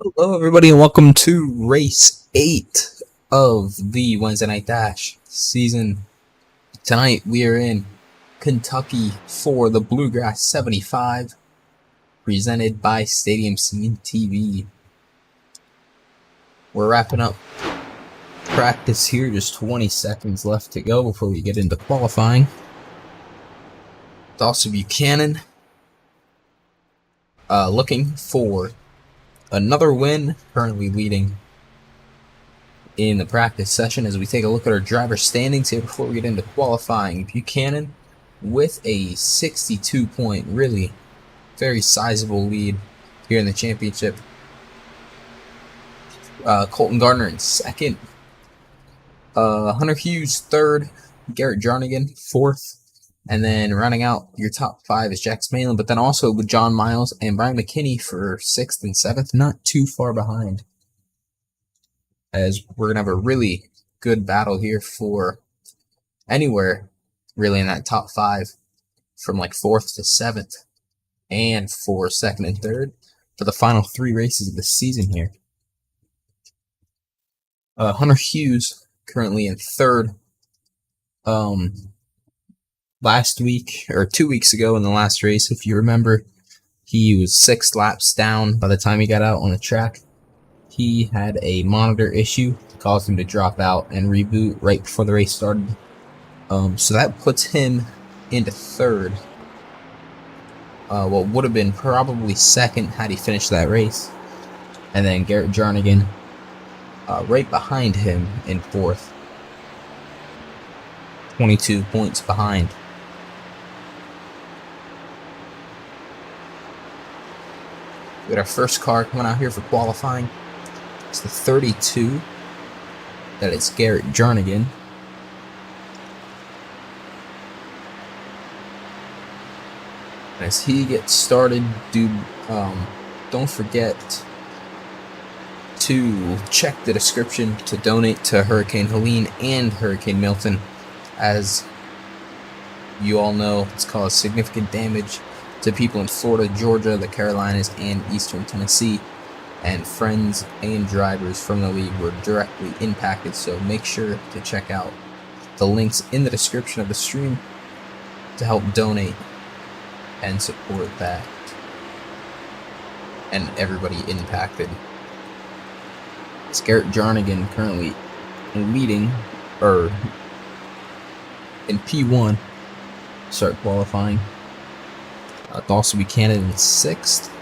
Hello, everybody, and welcome to race 8 of the Wednesday Night Dash season. Tonight, we are in Kentucky for the Bluegrass 75, presented by Stadium Scene TV. We're wrapping up practice here, just 20 seconds left to go before we get into qualifying. Dawson Buchanan looking for another win, currently leading in the practice session as we take a look at our driver standings here before we get into qualifying. Buchanan with a 62 point, really very sizable lead here in the championship. Colton Gardner in second. Hunter Hughes third. Garrett Jarnigan fourth. And then rounding out your top five is Jack Smalin, but then also with John Miles and Brian McKinney for sixth and seventh, not too far behind, as we're going to have a really good battle here for anywhere really in that top five from like fourth to seventh and for second and third for the final three races of the season here. Hunter Hughes currently in third. Last week or 2 weeks ago in the last race, if you remember, he was 6 laps down by the time he got out on the track. He had a monitor issue that caused him to drop out and reboot right before the race started. So that puts him into third. What would have been probably second had he finished that race. And then Garrett Jarnigan right behind him in fourth. 22 points behind. We got our first car coming out here for qualifying. It's the 32. That is Garrett Jarnigan. As he gets started, don't forget to check the description to donate to Hurricane Helene and Hurricane Milton. As you all know, it's caused significant damage to people in Florida, Georgia, the Carolinas, and eastern Tennessee. And friends and drivers from the league were directly impacted, so make sure to check out the links in the description of the stream to help donate and support that and everybody impacted. It's Garrett Jarnigan currently leading, or in P1, start qualifying. Dawson Buchanan in sixth.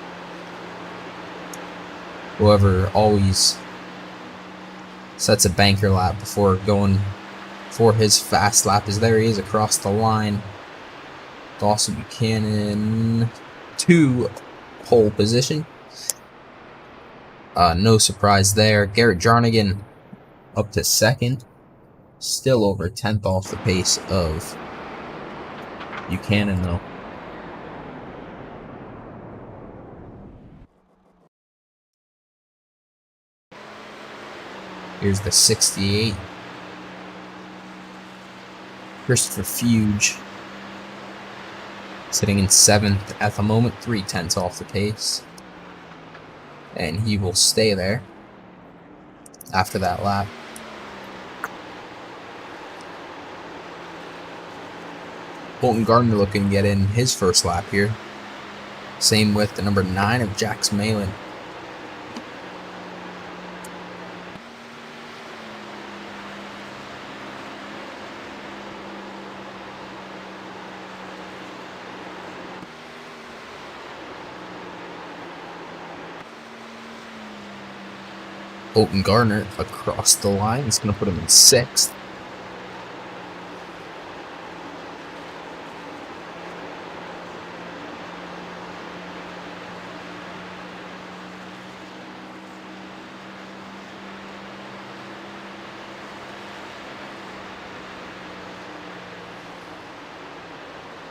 Whoever always sets a banker lap before going for his fast lap is there. He is across the line. Dawson Buchanan to pole position. No surprise there. Garrett Jarnigan up to second. Still over 10th off the pace of Buchanan, though. Here's the 68. Christopher Fuge sitting in 7th at the moment, 3/10 off the pace. And he will stay there after that lap. Colton Gardner looking to get in his first lap here. Same with the number 9 of Jack Smalin. Colton Gardner across the line. It's going to put him in 6th.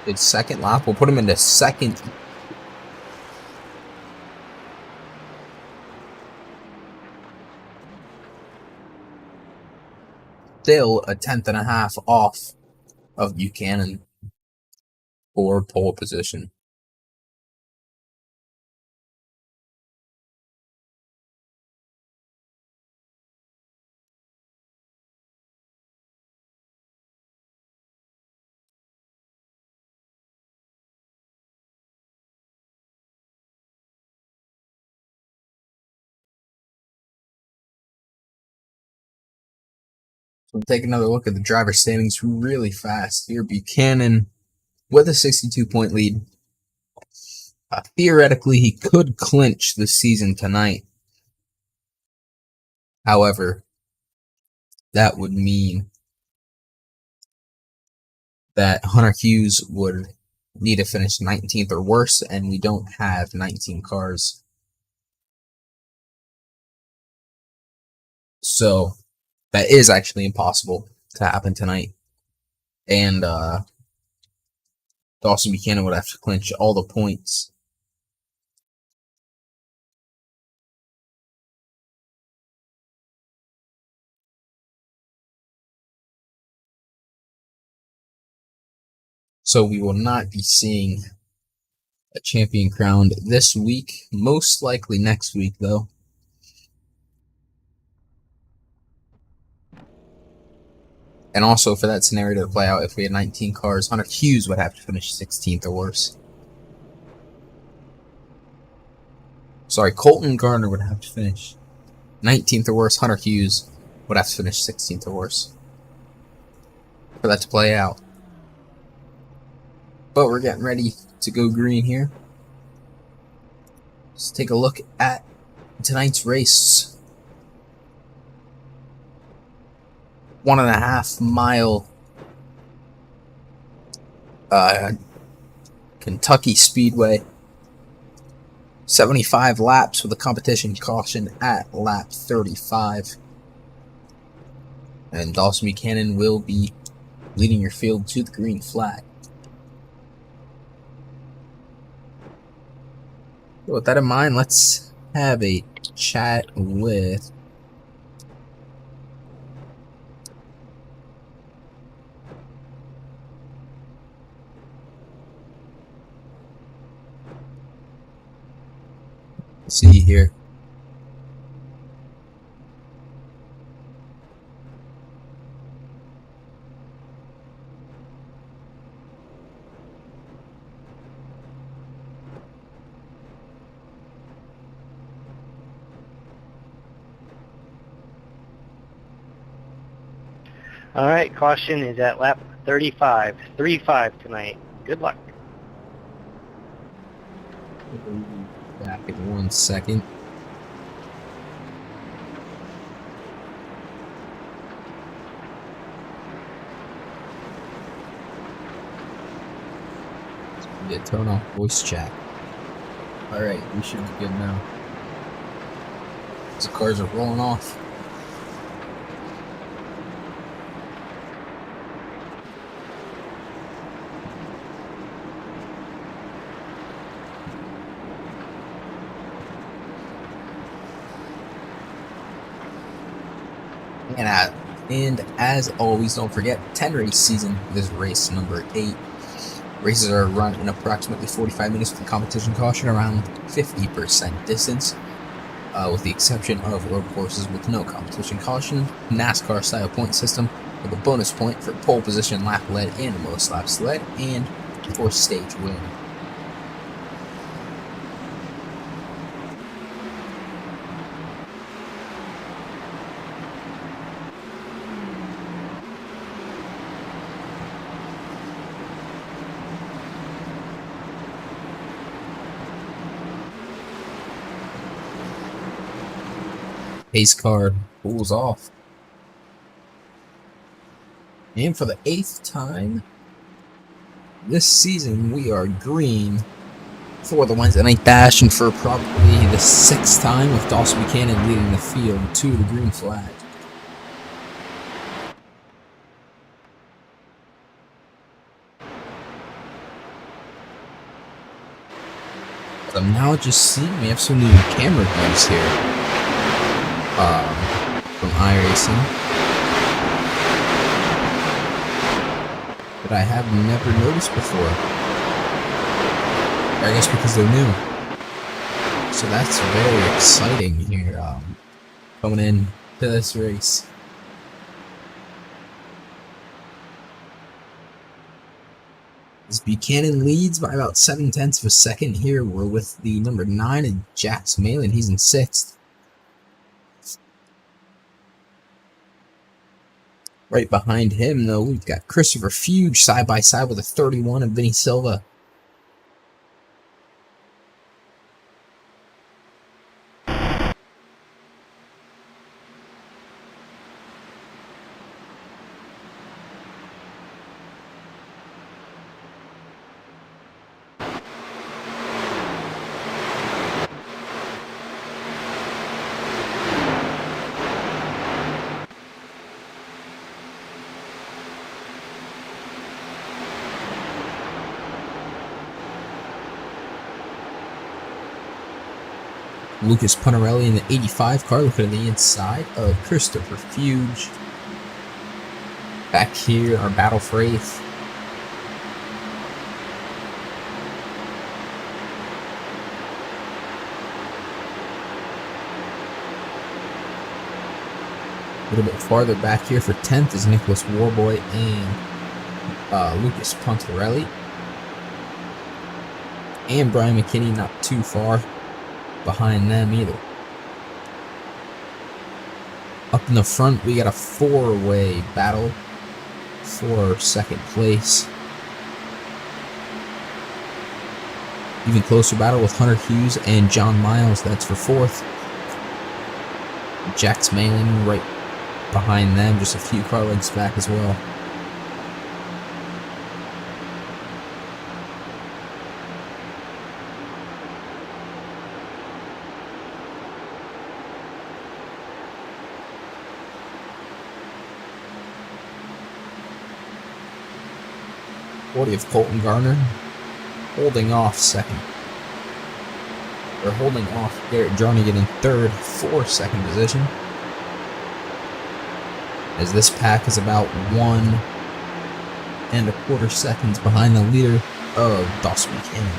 His second lap will put him into 2nd. Still a 10th and a half off of Buchanan for pole position. We'll take another look at the driver standings really fast here. Buchanan with a 62-point lead. Theoretically, he could clinch the season tonight. However, that would mean that Hunter Hughes would need to finish 19th or worse, and we don't have 19 cars. So that is actually impossible to happen tonight. And Dawson Buchanan would have to clinch all the points. So we will not be seeing a champion crowned this week. Most likely next week, though. And also, for that scenario to play out, if we had 19 cars, Hunter Hughes would have to finish 16th or worse. Sorry, Colton Gardner would have to finish 19th or worse. Hunter Hughes would have to finish 16th or worse for that to play out. But we're getting ready to go green here. Let's take a look at tonight's race. 1.5 mile Kentucky Speedway. 75 laps with a competition caution at lap 35. And Dawson Buchanan will be leading your field to the green flag. With that in mind, let's have a chat with see here. All right, caution is at lap 35. 3-5 tonight. Good luck. Back in 1 second. Yeah, turn off voice chat. Alright, we should be good now. The cars are rolling off. And as always, don't forget, 10 race season. This is race number 8. Races are run in approximately 45 minutes with a competition caution around 50% distance, with the exception of road courses with no competition caution. NASCAR style point system with a bonus point for pole position, lap led, and most laps led, and for stage win. Pace car pulls off. And for the 8th time this season, we are green for the Wednesday night dash, and for probably the 6th time with Dawson Buchanan leading the field to the green flag. I'm now just seeing we have some new camera views here. From iRacing that I have never noticed before. I guess because they're new. So that's very exciting here, coming in to this race. As Buchanan leads by about 7/10 of a second here. We're with the number 9 and Jax Malin. He's in 6th. Right behind him, though, we've got Christopher Fuge side by side with a 31 of Vinny Silva. Lucas Punarelli in the 85 car, looking at the inside of Christopher Fuge. Back here, our battle for 8th. A little bit farther back here for 10th is Nicholas Warboy and Lucas Punarelli. And Brian McKinney not too far behind them either. Up in the front, we got a 4-way battle for 2nd place. Even closer battle with Hunter Hughes and John Miles, that's for 4th. Jax Malin right behind them, just a few car lengths back as well. Of Colton Gardner holding off 2nd. They're holding off Erik Richardson in 3rd for 2nd position, as this pack is about 1.25 seconds behind the leader of Dawson Buchanan.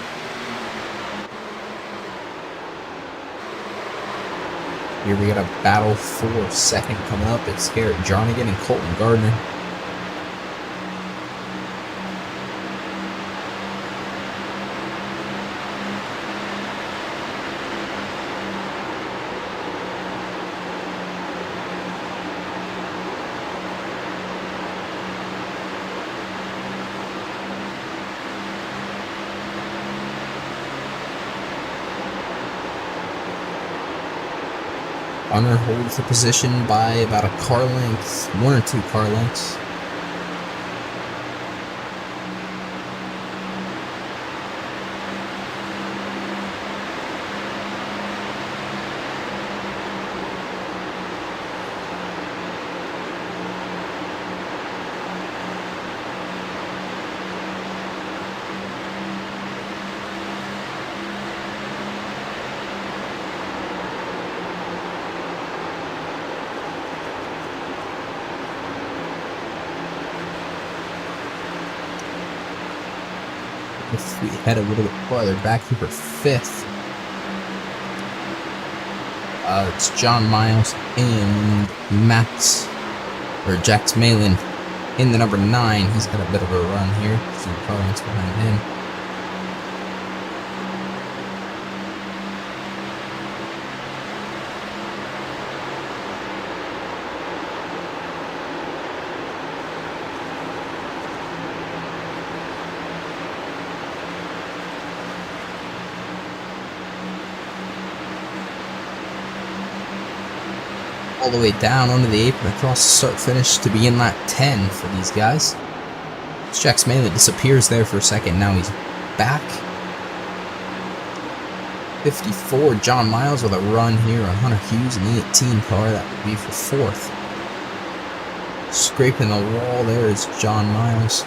Here we got a battle for 2nd coming up. It's Erik Richardson and Colton Gardner. Hunter holds the position by about a car length, 1 or 2 car lengths. If we head a little bit farther back here for 5th, it's John Miles and Jax Malin in the number 9. He's got a bit of a run here, a few car lengths behind him. All the way down onto the apron across the start finish to be in lap 10 for these guys. Jax Malin disappears there for a second. Now he's back. 54, John Miles with a run here on Hunter Hughes in the 18 car. That would be for 4th. Scraping the wall there is John Miles.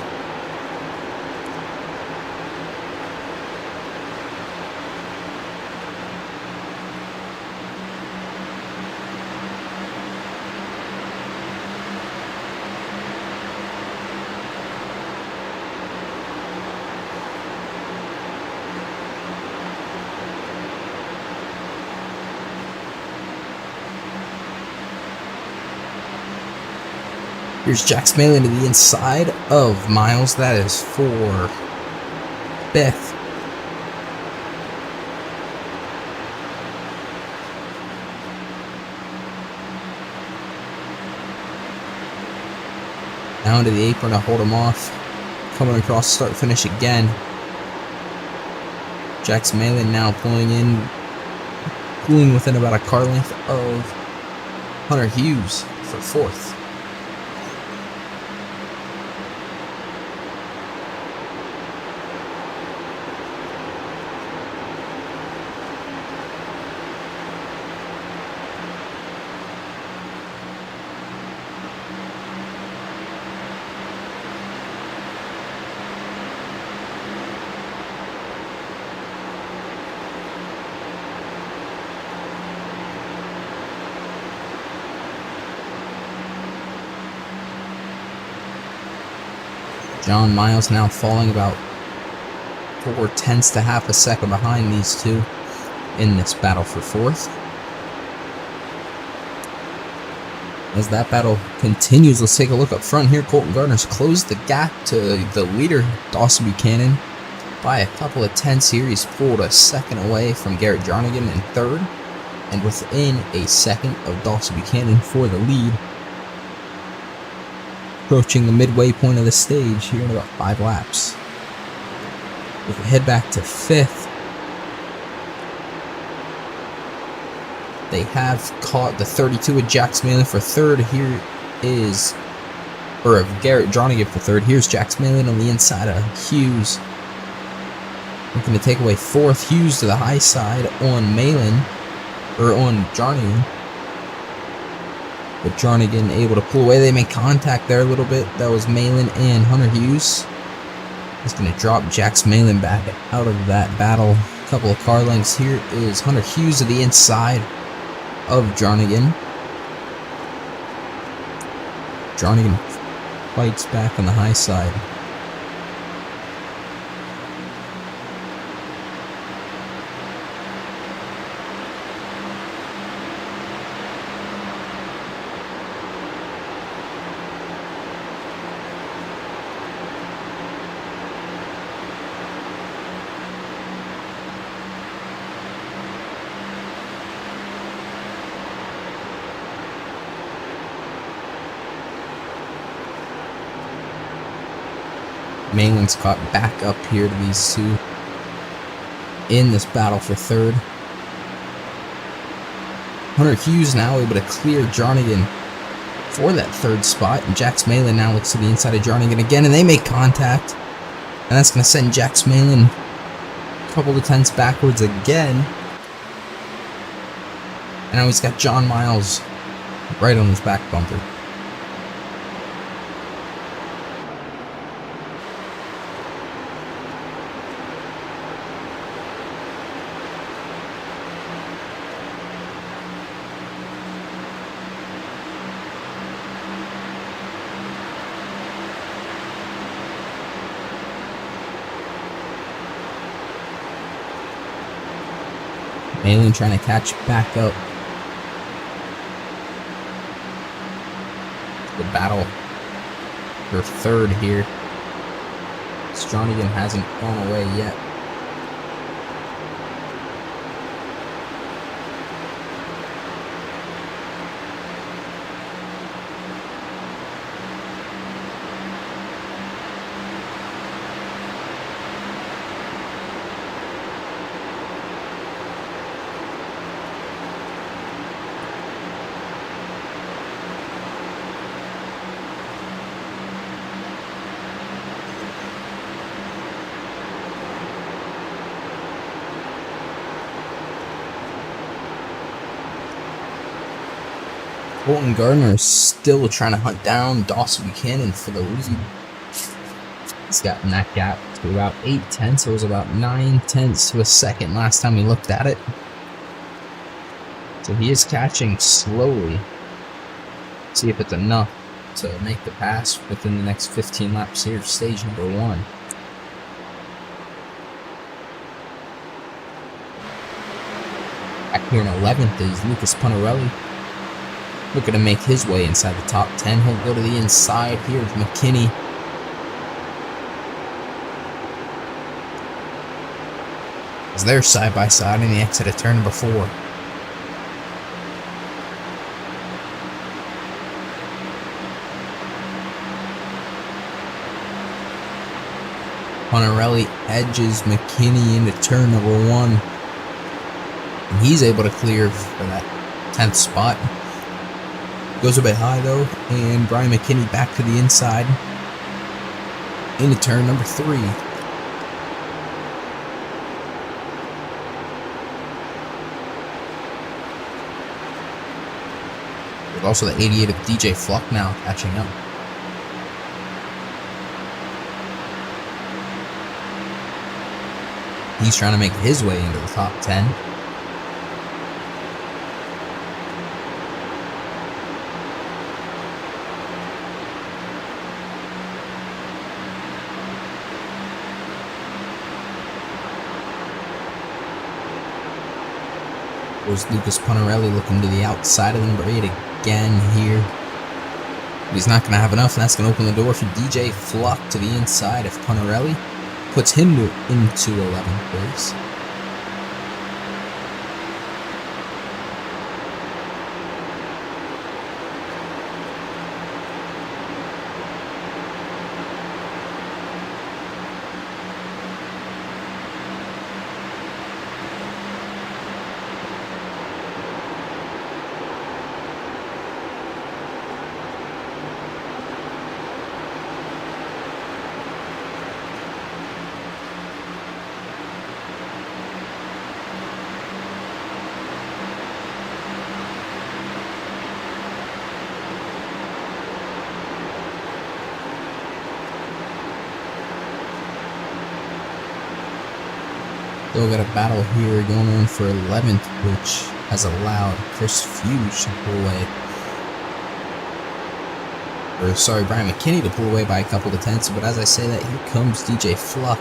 Here's Jax Malin to the inside of Miles. That is for 5th. Now into the apron to hold him off. Coming across start finish again. Jax Malin now pulling within about a car length of Hunter Hughes for 4th. John Miles now falling about 4/10 to half a second behind these two in this battle for 4th. As that battle continues, let's take a look up front here. Colton Gardner's closed the gap to the leader, Dawson Buchanan, by a couple of tenths here. He's pulled a second away from Garrett Jarnigan in 3rd, and within a second of Dawson Buchanan for the lead. Approaching the midway point of the stage here in about 5 laps. If we head back to 5th, they have caught the 32 of Jax Malin for 3rd. Here is, or of Garrett Jarnigan for 3rd. Here's Jax Malin on the inside of Hughes. Looking to take away 4th. Hughes to the high side on Malin, or on Jarnigan. But Jarnigan able to pull away. They made contact there a little bit. That was Malin and Hunter Hughes. He's going to drop Jax Malin back out of that battle. A couple of car lengths. Here is Hunter Hughes to the inside of Jarnigan. Jarnigan fights back on the high side. Malin's caught back up here to these two in this battle for 3rd. Hunter Hughes now able to clear Jarnigan for that 3rd spot, and Jax Malin now looks to the inside of Jarnigan again, and they make contact, and that's going to send Jax Malin a couple of tenths backwards again. And now he's got John Miles right on his back bumper. Malin trying to catch back up. The battle for 3rd here. Jarnigan hasn't gone away yet. Colton Gardner is still trying to hunt down Dawson Buchanan for the lead. He's gotten that gap to about 8 tenths. It was about 9 tenths to a second last time we looked at it. So he is catching slowly. See if it's enough to make the pass within the next 15 laps here, stage number 1. Back here in 11th is Lucas Punarelli. Looking to make his way inside the top 10. He'll go to the inside here with McKinney. As they're side by side in the exit of turn number 4. Pontarelli edges McKinney into turn number 1. And he's able to clear for that 10th spot. Goes a bit high though, and Brian McKinney back to the inside into turn number 3. With also the 88 of DJ Fluck now catching up. He's trying to make his way into the top 10. There's Lucas Pontarelli looking to the outside of the number 8 again here. But he's not going to have enough, and that's going to open the door for DJ Fluck to the inside of Pontarelli. Puts him into 11th place. Still got a battle here going on for 11th, which has allowed Chris Hughes to pull away. Brian McKinney to pull away by a couple of tenths, but as I say that, here comes DJ Fluck.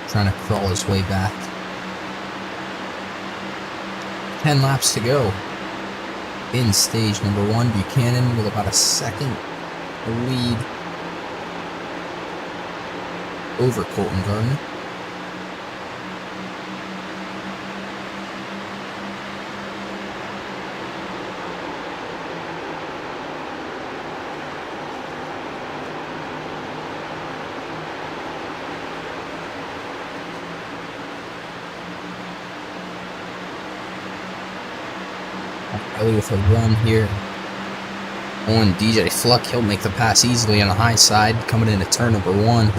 Trying to crawl his way back. 10 laps to go. In stage number 1, Buchanan with about a second lead over Colton Gardner. Riley with a run here on DJ Fluck. He'll make the pass easily on the high side, coming into turn number 1.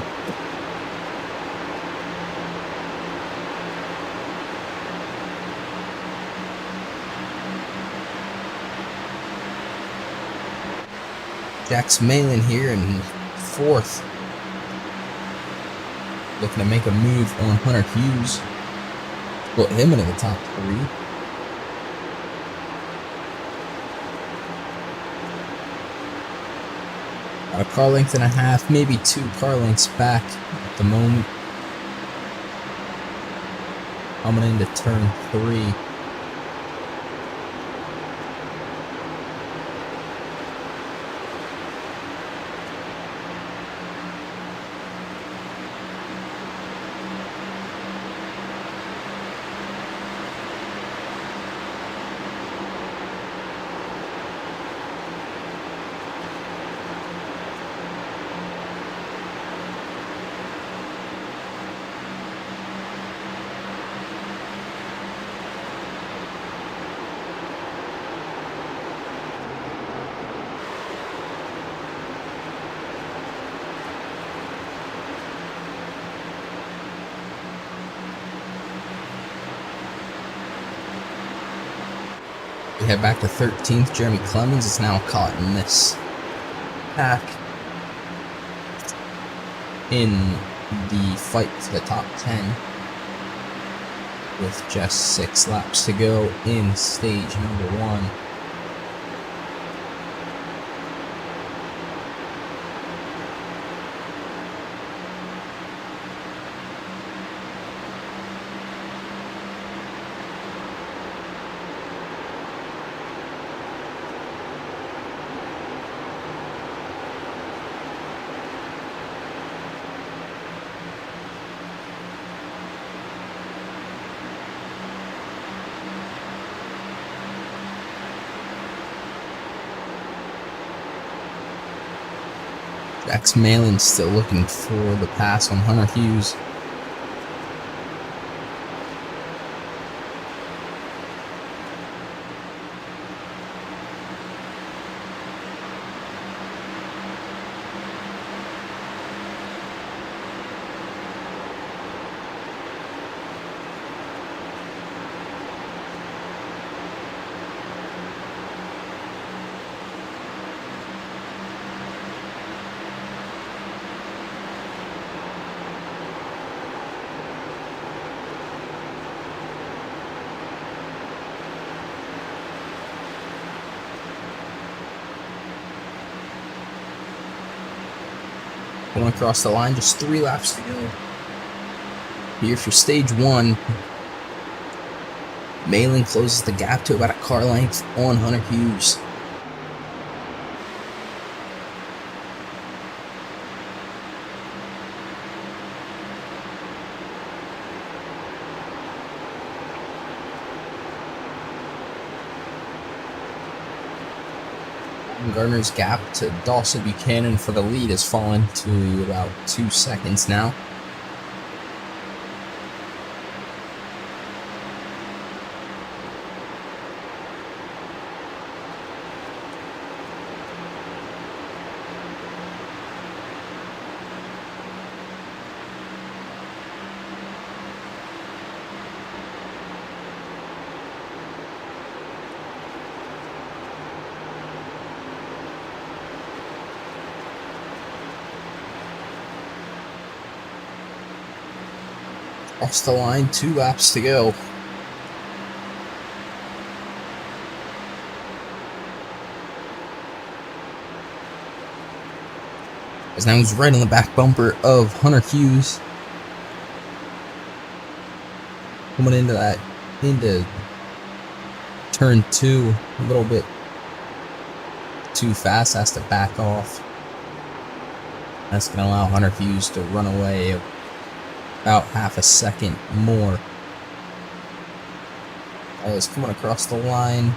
Jack Smalin here in 4th. Looking to make a move on Hunter Hughes. Put him into the top 3. About a car length and a half, maybe 2 car lengths back at the moment. Coming into turn 3. We head back to 13th. Jeremy Clemens is now caught in this pack in the fight for the top 10 with just 6 laps to go in stage number 1. Jax Malin still looking for the pass on Hunter Hughes. Going across the line, just 3 laps to go. Here for stage 1. Malin closes the gap to about a car length on Hunter Hughes. Gardner's gap to Dawson Buchanan for the lead has fallen to about 2 seconds now. Across the line, 2 laps to go. As now he's right on the back bumper of Hunter Hughes. Coming into turn 2 a little bit too fast, has to back off. That's going to allow Hunter Hughes to run away about half a second more. As coming across the line,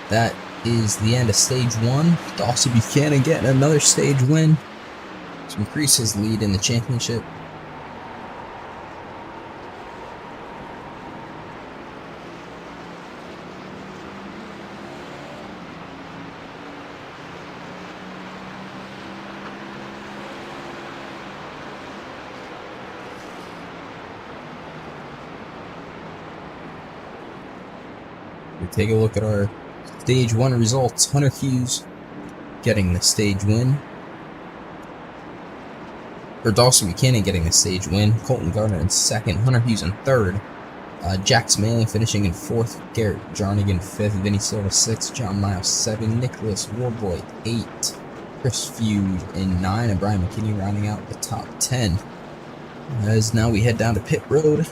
that is the end of stage 1. Dawson Buchanan getting another stage win to increase his lead in the championship. We take a look at our stage 1 results. Hunter Hughes getting the stage win. Or Dawson Buchanan getting the stage win. Colton Gardner in 2nd. Hunter Hughes in 3rd. Jax Malin finishing in 4th. Erik Richardson 5th. Vinny Silva 6th. John Miles 7. Nicholas Warboy 8. Chris Feud in 9. And Brian McKinney rounding out the top 10. As now we head down to pit road.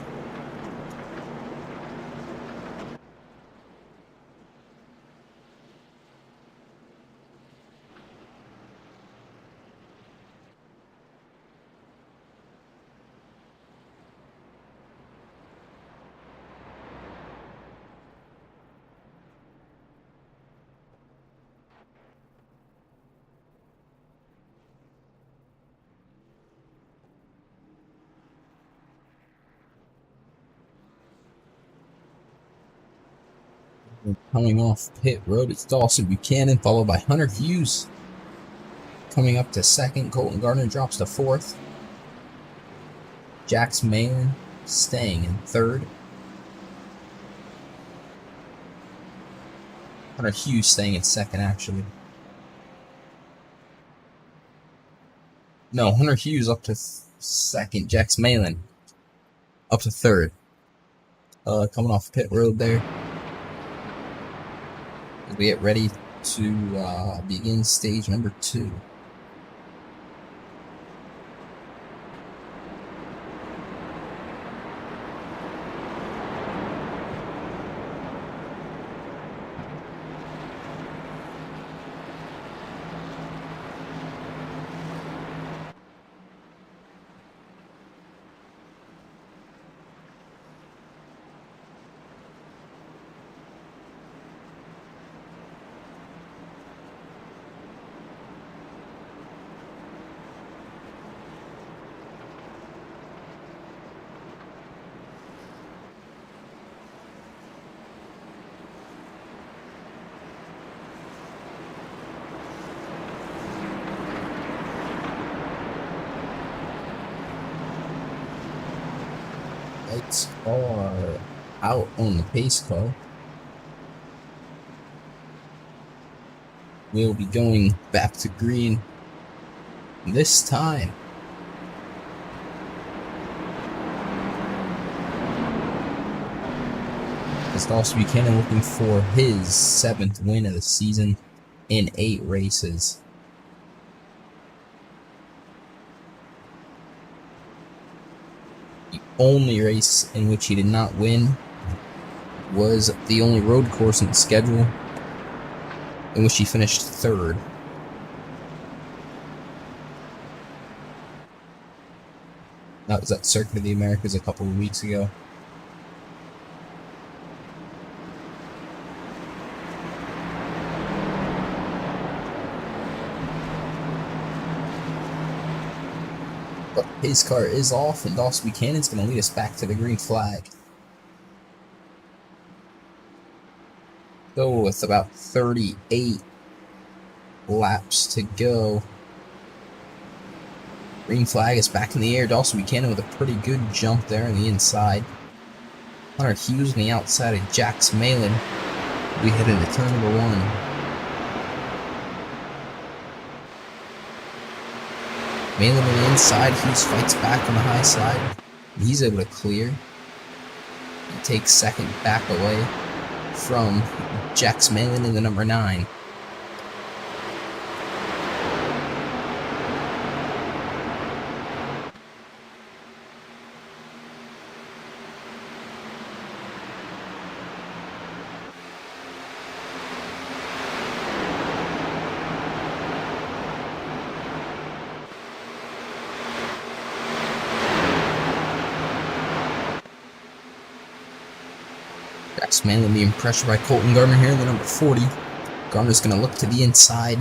Coming off pit road, it's Dawson Buchanan, followed by Hunter Hughes. Coming up to 2nd, Colton Gardner drops to 4th. Jax Malin staying in 3rd. Hunter Hughes staying in 2nd, actually. No, Hunter Hughes up to 2nd. Jax Malin up to 3rd. Coming off pit road there. As we get ready to begin stage number 2. Lights are out on the pace car. We'll be going back to green this time. It's also Buchanan looking for his 7th win of the season in 8 races. The only race in which he did not win was the only road course in the schedule, in which he finished 3rd. That was at Circuit of the Americas a couple of weeks ago. But his car is off, and Dawson Buchanan's going to lead us back to the green flag. So with about 38 laps to go, green flag is back in the air. Dawson Buchanan with a pretty good jump there on the inside. Hunter Hughes on the outside of Jax Malin. We head into turn number 1. Malin on the inside. Hughes fights back on the high side. He's able to clear. He takes 2nd back away from Jax Malin in the number 9. Jax Malin being pressured by Colton Gardner here in the number 40. Gardner's going to look to the inside.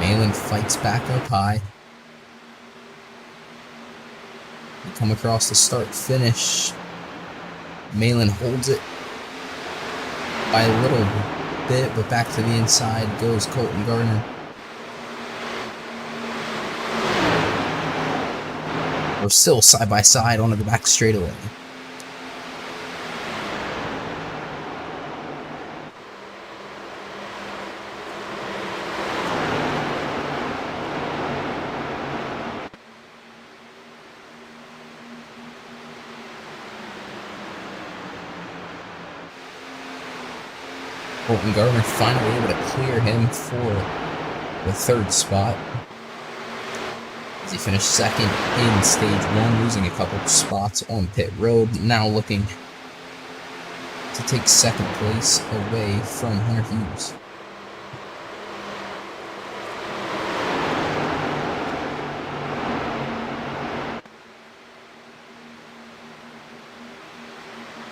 Malin fights back up high. We come across the start-finish. Malin holds it by a little bit, but back to the inside goes Colton Gardner. We're still side by side onto the back straightaway. Colton Gardner finally able to clear him for the 3rd spot. He finished 2nd in stage 1, losing a couple of spots on pit road. Now looking to take 2nd place away from Hunter Hughes.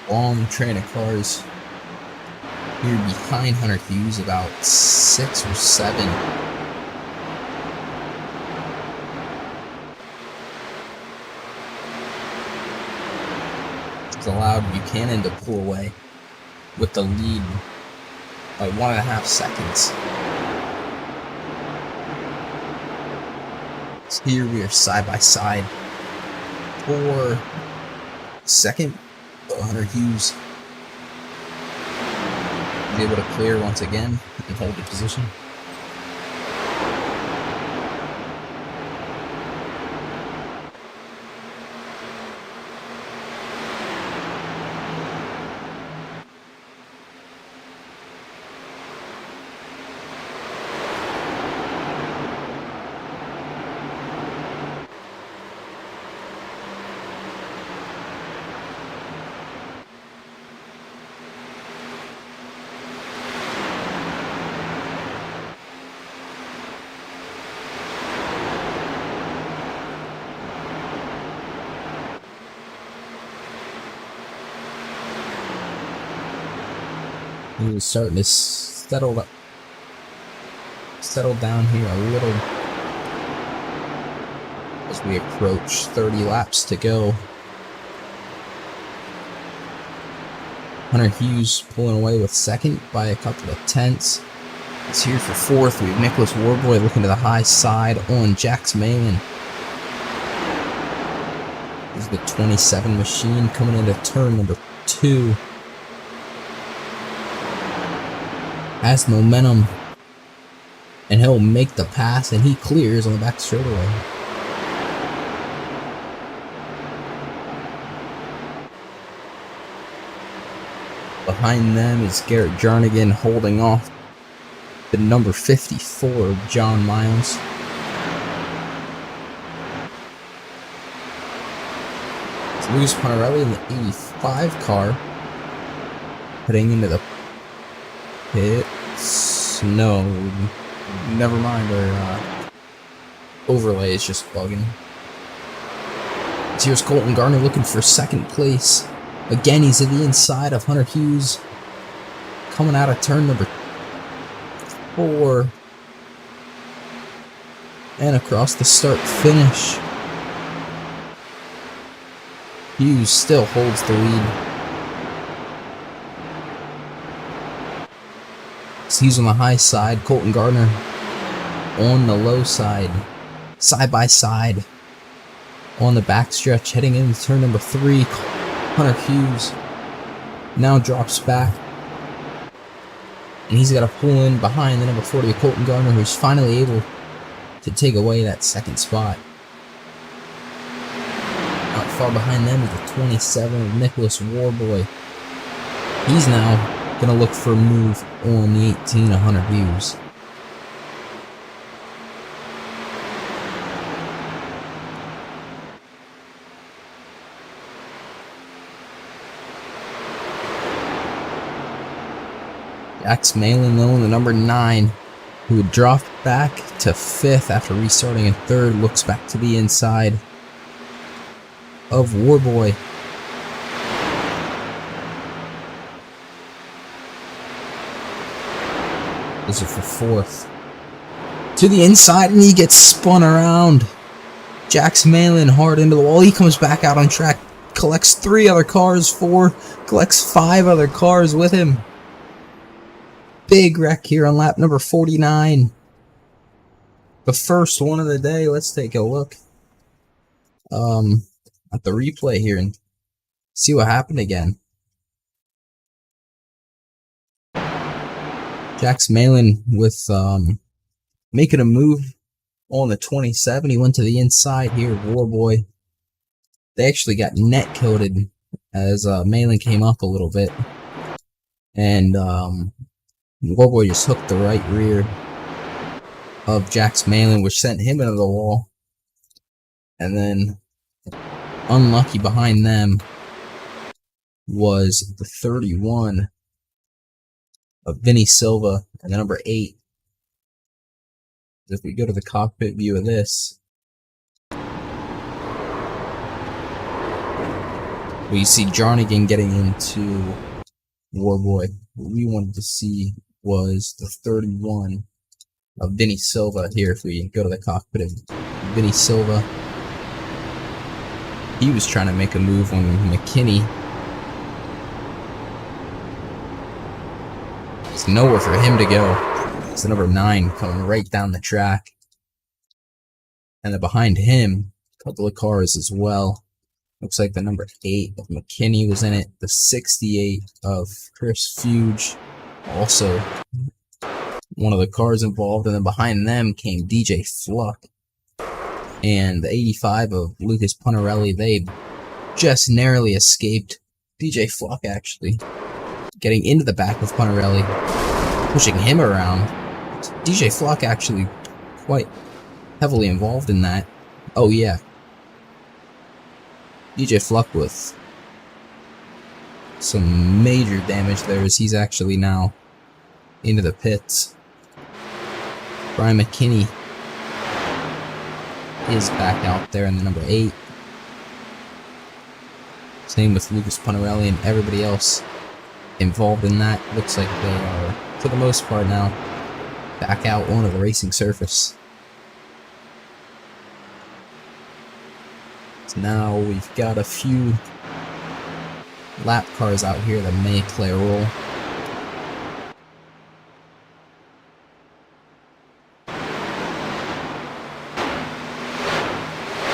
Long train of cars here behind Hunter Hughes, about 6 or 7. Allowed Buchanan to pull away with the lead by 1.5 seconds. So here we are side by side for 2nd. Hunter Hughes is able to clear once again and hold the position. He was starting to settle down here a little as we approach 30 laps to go. Hunter Hughes pulling away with 2nd by a couple of tenths. He's here for 4th. We have Nicholas Warboy looking to the high side on Jax Malin. This is the 27 machine coming into turn number 2. Has momentum. And he'll make the pass, and he clears on the back straightaway. Behind them is Erik Richardson holding off the number 54, John Miles. It's Lucas Pontarelli in the 85 car. Heading into the pits. No, never mind. Our overlay is just bugging. So here's Colton Gardner looking for second place. Again, he's at the inside of Hunter Hughes. Coming out of turn number 4. And across the start-finish. Hughes still holds the lead. So he's on the high side. Colton Gardner on the low side. Side by side. On the backstretch, heading into turn number 3. Hunter Hughes now drops back, and he's got to pull in behind the number 40 of Colton Gardner, who's finally able to take away that second spot. Not far behind them is the 27 of Nicholas Warboy. He's now going to look for a move on the 18 of Hunter Hughes. Jax Malin, though, in the number 9, who had dropped back to 5th after restarting in 3rd, looks back to the inside of Warboy. This is for 4th. To the inside, and he gets spun around. Jax Malin hard into the wall. He comes back out on track, collects 3 other cars, collects 5 other cars with him. Big wreck here on lap number 49. The first one of the day. Let's take a look at the replay here and see what happened again. Jax Malin with making a move on the 27. He went to the inside here, Warboy. They actually got net coated as Malin came up a little bit. And Warboy just hooked the right rear of Jax Malin, which sent him into the wall. And then, unlucky behind them was the 31 of Vinny Silva and the number 8. If we go to the cockpit view of this, we see Jarnigan getting into Warboy. What we wanted to see was the 31 of Vinny Silva here. If we go to the cockpit of Vinny Silva, he was trying to make a move on McKinney. There's nowhere for him to go. It's the number 9 coming right down the track. And then behind him, a couple of cars as well. Looks like the number 8 of McKinney was in it. The 68 of Chris Fuge, also one of the cars involved. And then behind them came DJ Fluck and the 85 of Lucas Pontarelli. They just narrowly escaped. DJ Fluck actually getting into the back of Pontarelli, pushing him around. DJ Fluck actually quite heavily involved in that. Oh yeah. DJ Fluck with some major damage there, as he's actually now into the pits. Brian McKinney is back out there in the number 8. Same with Lucas Pontarelli and everybody else involved in that. Looks like they are, for the most part now, back out onto the racing surface. So now we've got a few lap cars out here that may play a role.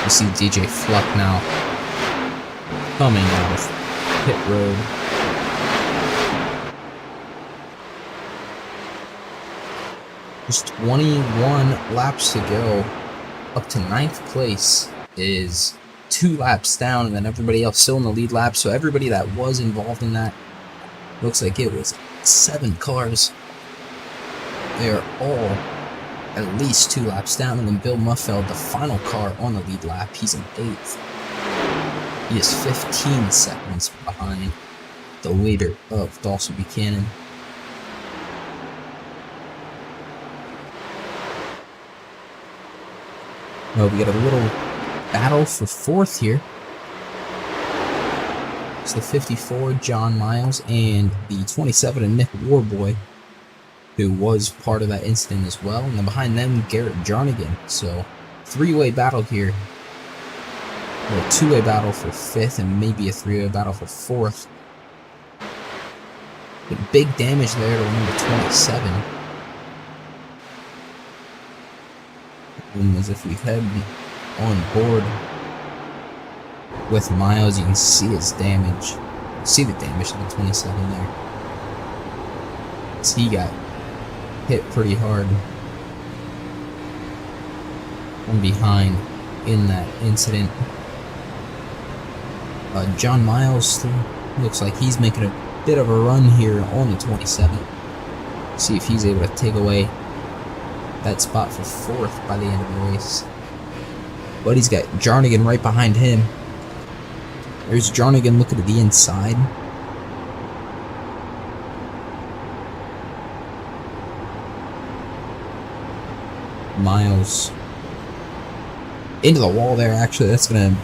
You see DJ Fluck now coming out of pit road. Just 21 laps to go. Up to 9th place is 2 laps down, and then everybody else still in the lead lap. So everybody that was involved in that, looks like it was 7 cars. They are all at least 2 laps down, and then Bill Muffeld, the final car on the lead lap, he's in 8th. He is 15 seconds behind the leader of Dawson Buchanan. Well, we got a little battle for 4th here. It's the 54, John Miles, and the 27, Nick Warboy, who was part of that incident as well. And then behind them, Garrett Jarnigan. So, 3-way battle here. Well, 2-way battle for 5th, and maybe a 3-way battle for 4th. But big damage there to number 27. And as if we head on board with Miles, you can see his damage. See the damage to the 27 there. So he got hit pretty hard from behind in that incident. John Miles looks like he's making a bit of a run here on the 27. See if he's able to take away that spot for 4th by the end of the race. But he's got Jarnigan right behind him. There's Jarnigan looking at the inside. Miles into the wall there. Actually, that's going to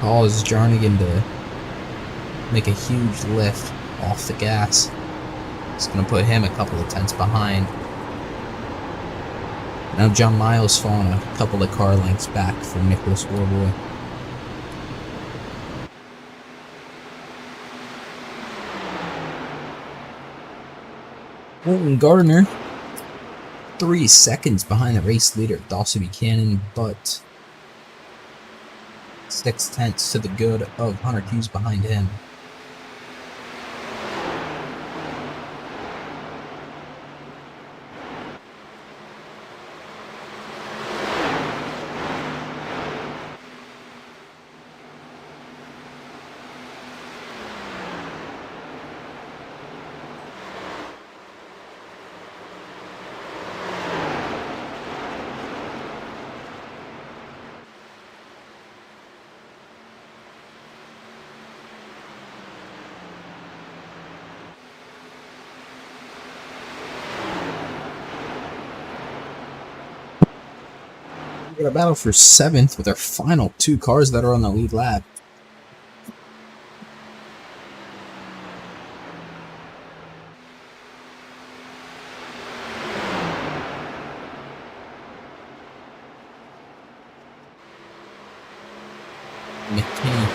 cause Jarnigan to make a huge lift off the gas. It's going to put him a couple of tenths behind. Now John Miles falling a couple of car lengths back from Nicholas Warboy. Colton Gardner, 3 seconds behind the race leader, Dawson Buchanan, but 6 tenths to the good of Hunter Hughes behind him. We got a battle for 7th with our final 2 cars that are on the lead lap. McKinney,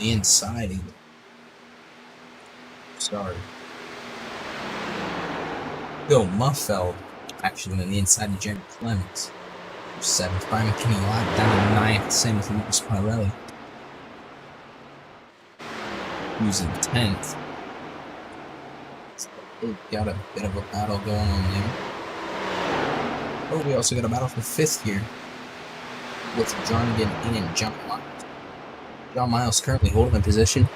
the inside. Sorry. Bill Muffeld, actually, on the inside of Jeremy Clements. 7th, Brian McKinney lap down to 9th, same with Lucas Pirelli. Who's in 10th. So they've got a bit of a battle going on there. Oh, we also got a battle for 5th here with Jarnigan and John Miles. John Miles currently holding the position.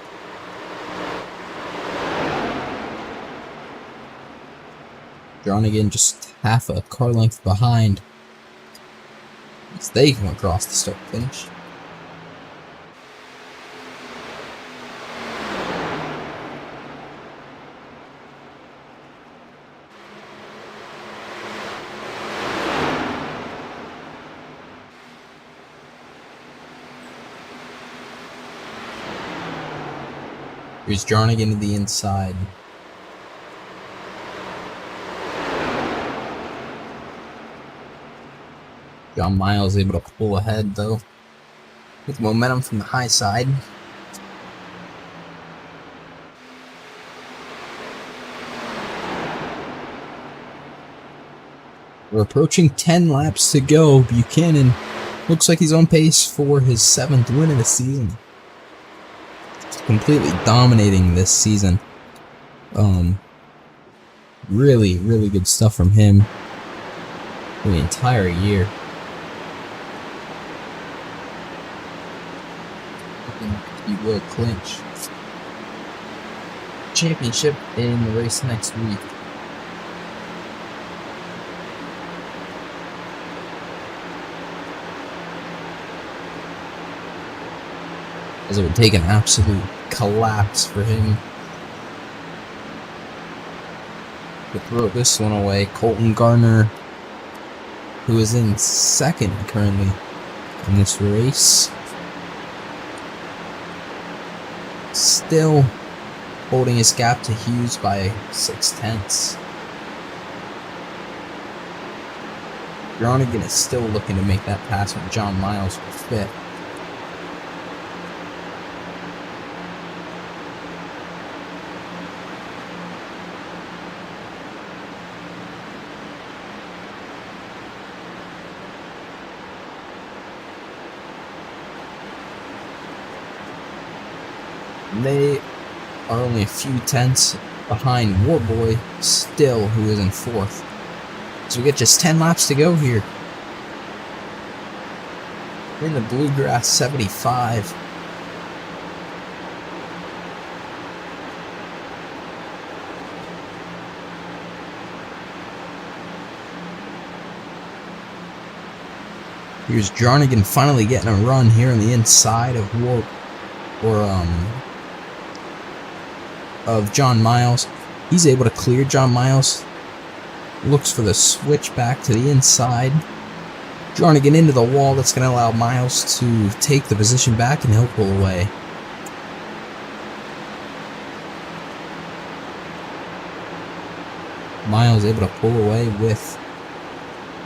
Jarnigan just half a car length behind as they come across the start finish. Here's Jarnigan to the inside. John Miles able to pull ahead though, with momentum from the high side. We're approaching 10 laps to go. Buchanan Looks like he's on pace for his 7th win of the season. Just completely dominating this season. Really, really good stuff from him for the entire year. He will clinch championship in the race next week. As it would take an absolute collapse for him to throw this one away. Colton Gardner, who is in 2nd currently in this race, still holding his gap to Hughes by 0.6. Jernigan is still looking to make that pass with John Miles for 5th. They are only a few tenths behind Warboy, still, who is in 4th. So we get just 10 laps to go here. We're in the Bluegrass 75. Here's Jernigan finally getting a run here on the inside of of John Miles. He's able to clear John Miles. Looks for the switch back to the inside. Jernigan into the wall. That's going to allow Miles to take the position back, and he'll pull away. Miles able to pull away with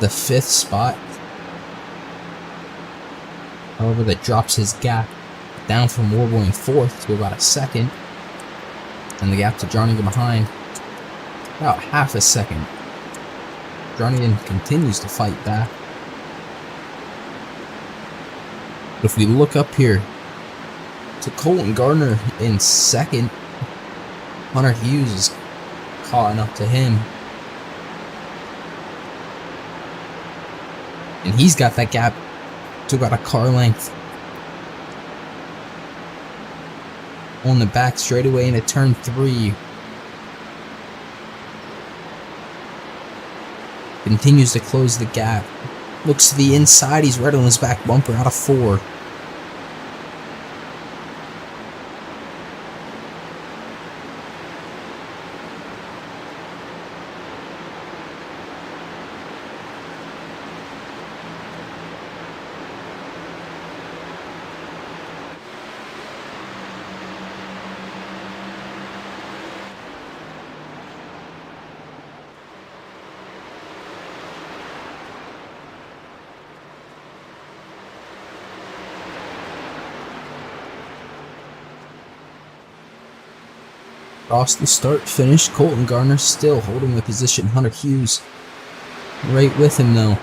the 5th spot. However, that drops his gap down from Warboy in 4th to about a 2nd. And the gap to Jernigan behind about half a second. Jernigan continues to fight back. But if we look up here to Colton Gardner in 2nd, Hunter Hughes is caught up to him. And he's got that gap to about a car length. On the back straightaway into turn 3. Continues to close the gap. Looks to the inside. He's right on his back bumper out of 4. Across the start finish, Colton Gardner still holding the position. Hunter Hughes right with him though.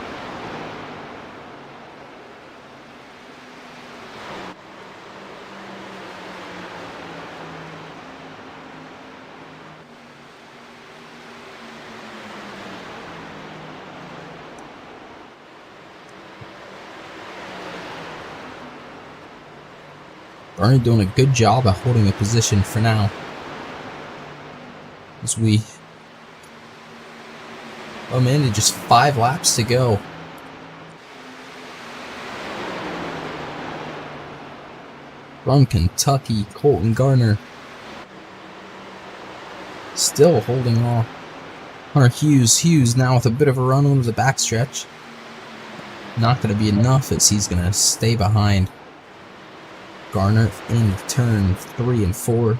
Gardner doing a good job at holding the position for now. As we come into just 5 laps to go. From Kentucky, Colton Gardner still holding off Hunter Hughes. Hughes now with a bit of a run over the backstretch. Not going to be enough as he's going to stay behind Gardner in turn 3 and 4.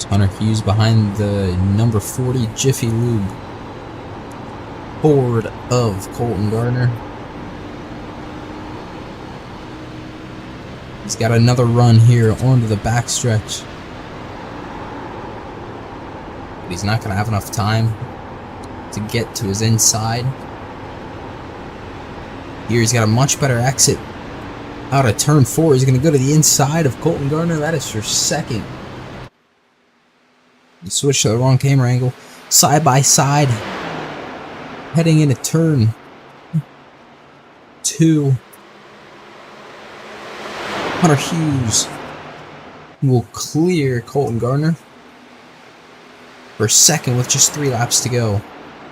Hunter Hughes behind the number 40 Jiffy Lube Ford of Colton Gardner. He's got another run here onto the backstretch. But he's not going to have enough time to get to his inside. Here he's got a much better exit out of turn 4. He's going to go to the inside of Colton Gardner. That is for second. You switch to the wrong camera angle. Side by side. Heading into turn 2. Hunter Hughes will clear Colton Gardner for second with just 3 laps to go.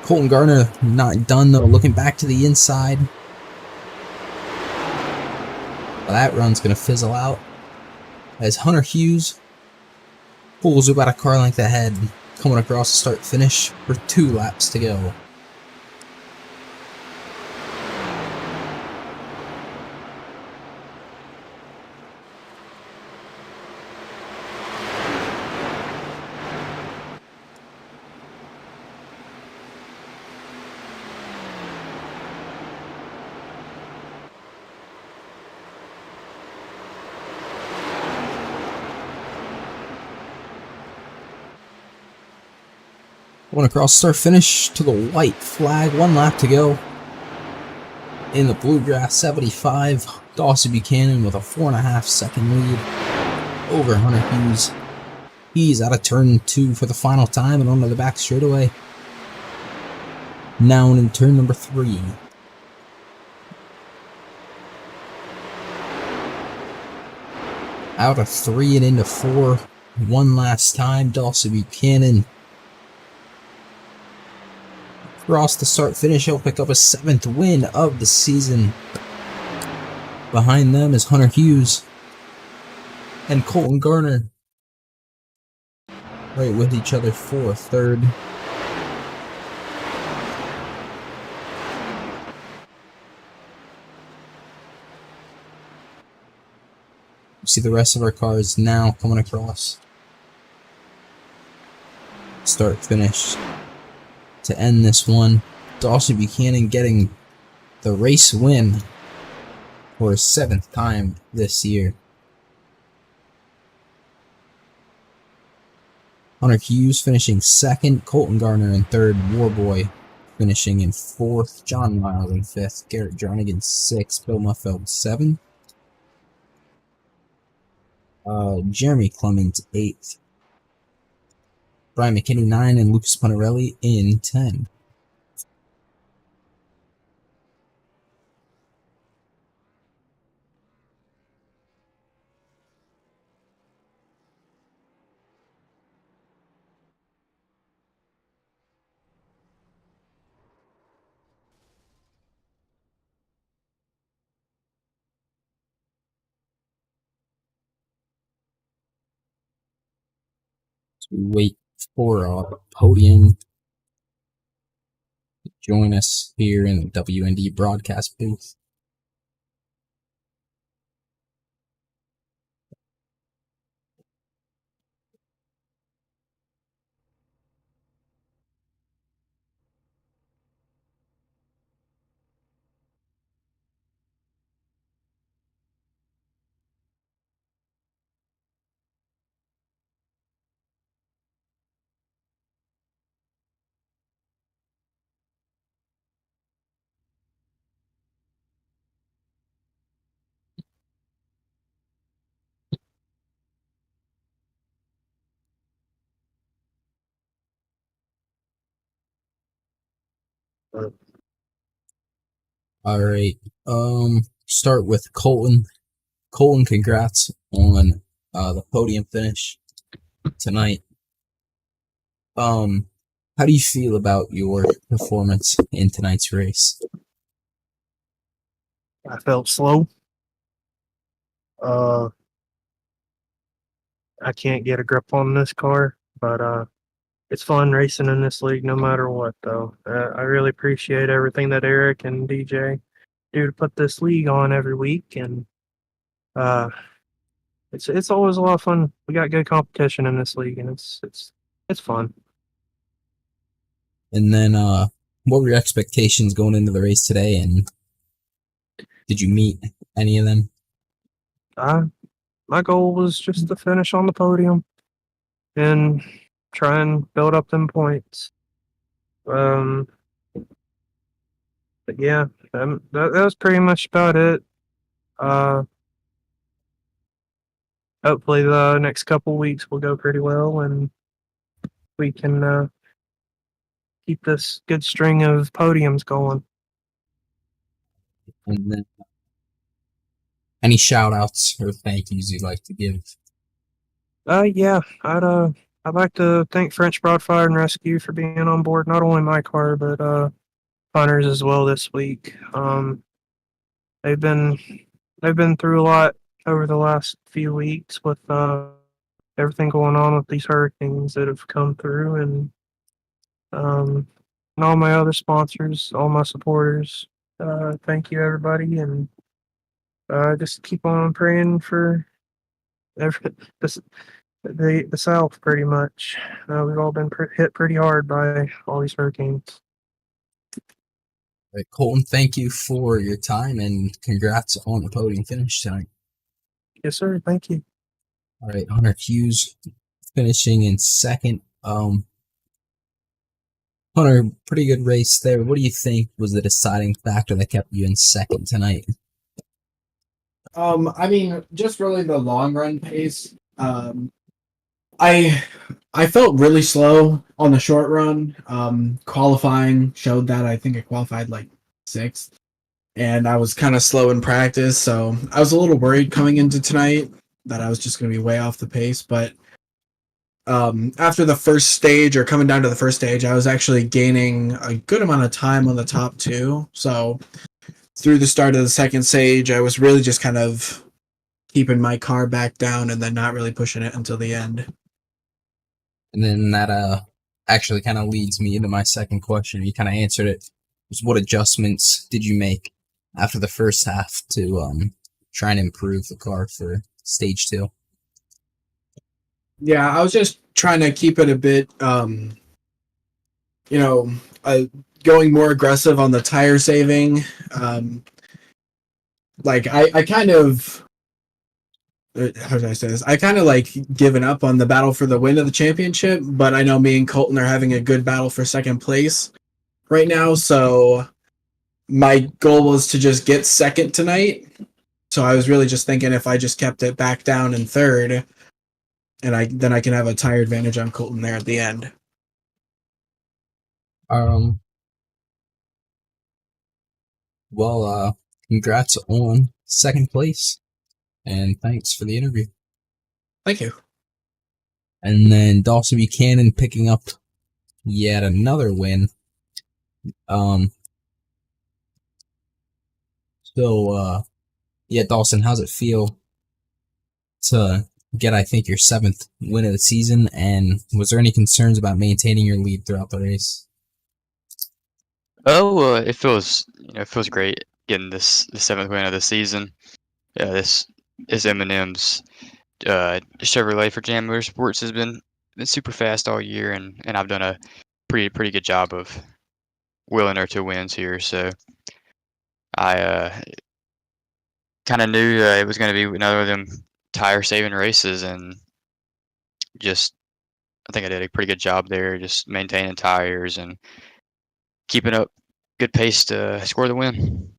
Colton Gardner not done though, looking back to the inside. Well, that run's going to fizzle out as Hunter Hughes pulls about a car length ahead, coming across the start-finish for 2 laps to go. Going across start finish to the white flag, 1 lap to go. In the Bluegrass 75, Dawson Buchanan with a 4.5 second lead over Hunter Hughes. He's out of turn 2 for the final time and onto the back straightaway. Now in turn number 3. Out of 3 and into 4. One last time, Dawson Buchanan. Across the start-finish, he'll pick up a 7th win of the season. Behind them is Hunter Hughes and Colton Gardner. Right with each other for 3rd. You see the rest of our cars now coming across. Start-finish. To end this one, Dawson Buchanan getting the race win for his 7th time this year. Hunter Hughes finishing 2nd, Colton Gardner in 3rd, Warboy finishing in 4th, John Miles in 5th, Garrett Jarnigan 6th, Bill Muffeld 7th, Jeremy Clemens 8th, Brian McKinney 9, and Lucas Punarelli in 10. So we wait for our podium to join us here in the WND broadcast booth. Alright, start with Colton. Colton, congrats on the podium finish tonight. How do you feel about your performance in tonight's race? I felt slow. I can't get a grip on this car, but it's fun racing in this league no matter what, though. I really appreciate everything that Erik and DJ do to put this league on every week, and it's always a lot of fun. We got good competition in this league, and it's fun. And then, what were your expectations going into the race today, and did you meet any of them? my goal was just to finish on the podium and try and build up them points. But yeah, that was pretty much about it. Uh, Hopefully the next couple weeks will go pretty well, and we can keep this good string of podiums going. And then any shout outs or thank yous you'd like to give? Yeah, I'd like to thank French Broadfire and Rescue for being on board, not only my car but Hunter's as well this week. They've been through a lot over the last few weeks with everything going on with these hurricanes that have come through, and all my other sponsors, all my supporters. Thank you, everybody, and just keep on praying for every, this, the South, pretty much. We've all been hit pretty hard by all these hurricanes. All right, Colton, thank you for your time and congrats on the podium finish tonight. Yes, sir. Thank you. All right, Hunter Hughes finishing in second. Hunter, pretty good race there. What do you think was the deciding factor that kept you in second tonight? I mean, just really the long run pace. I felt really slow on the short run. Qualifying showed that. I think I qualified like sixth, and I was kind of slow in practice, so I was a little worried coming into tonight that I was just going to be way off the pace. But after the first stage, or coming down to the first stage, I was actually gaining a good amount of time on the top two. So through the start of the second stage, I was really just kind of keeping my car back down and then not really pushing it until the end. And then that actually kind of leads me into my second question. You kind of answered it. Was what adjustments did you make after the first half to try and improve the car for stage two? Yeah, I was just trying to keep it a bit, going more aggressive on the tire saving. I kind of, how should I say this? I kind of like given up on the battle for the win of the championship, but I know me and Colton are having a good battle for second place right now. So my goal was to just get second tonight. So I was really just thinking if I just kept it back down in third, and I can have a tire advantage on Colton there at the end. Well, congrats on second place, and thanks for the interview. Thank you. And then Dawson Buchanan picking up yet another win. Yeah, Dawson, how's it feel to get, I think, your seventh win of the season? And was there any concerns about maintaining your lead throughout the race? Oh, it feels great getting the seventh win of the season. Yeah, this Eminem's Chevrolet for Jam Motorsports has been super fast all year, and I've done a pretty good job of wheeling her to wins here. So I kind of knew it was going to be another of them tire saving races, and just I think I did a pretty good job there, just maintaining tires and keeping up good pace to score the win.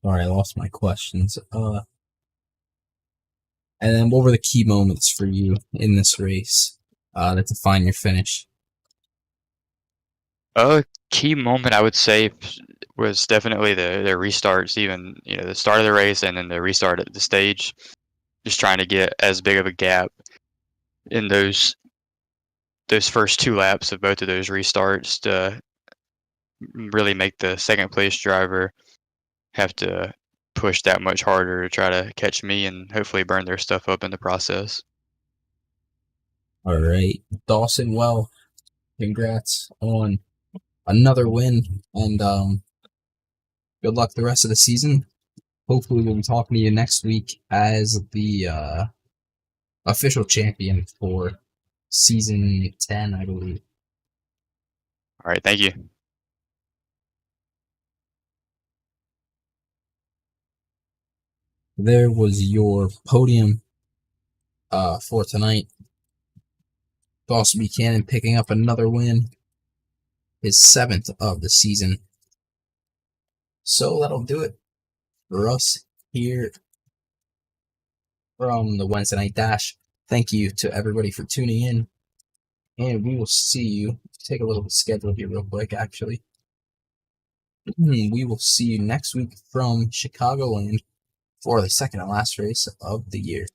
Sorry, I lost my questions. And then what were the key moments for you in this race that define your finish? A key moment I would say was definitely the restarts, even the start of the race and then the restart at the stage. Just trying to get as big of a gap in those first two laps of both of those restarts to really make the second place driver have to push that much harder to try to catch me and hopefully burn their stuff up in the process. All right, Dawson, well, congrats on another win, and good luck the rest of the season. Hopefully we'll be talking to you next week as the official champion for season 10, I believe. All right, thank you. there was your podium for tonight. Boss Buchanan picking up another win, his 7th of the season. So that'll do it for us here from the Wednesday Night Dash. Thank you to everybody for tuning in, and we will see you. Take a look at the schedule here real quick, actually. We will see you next week from Chicagoland for the second and last race of the year.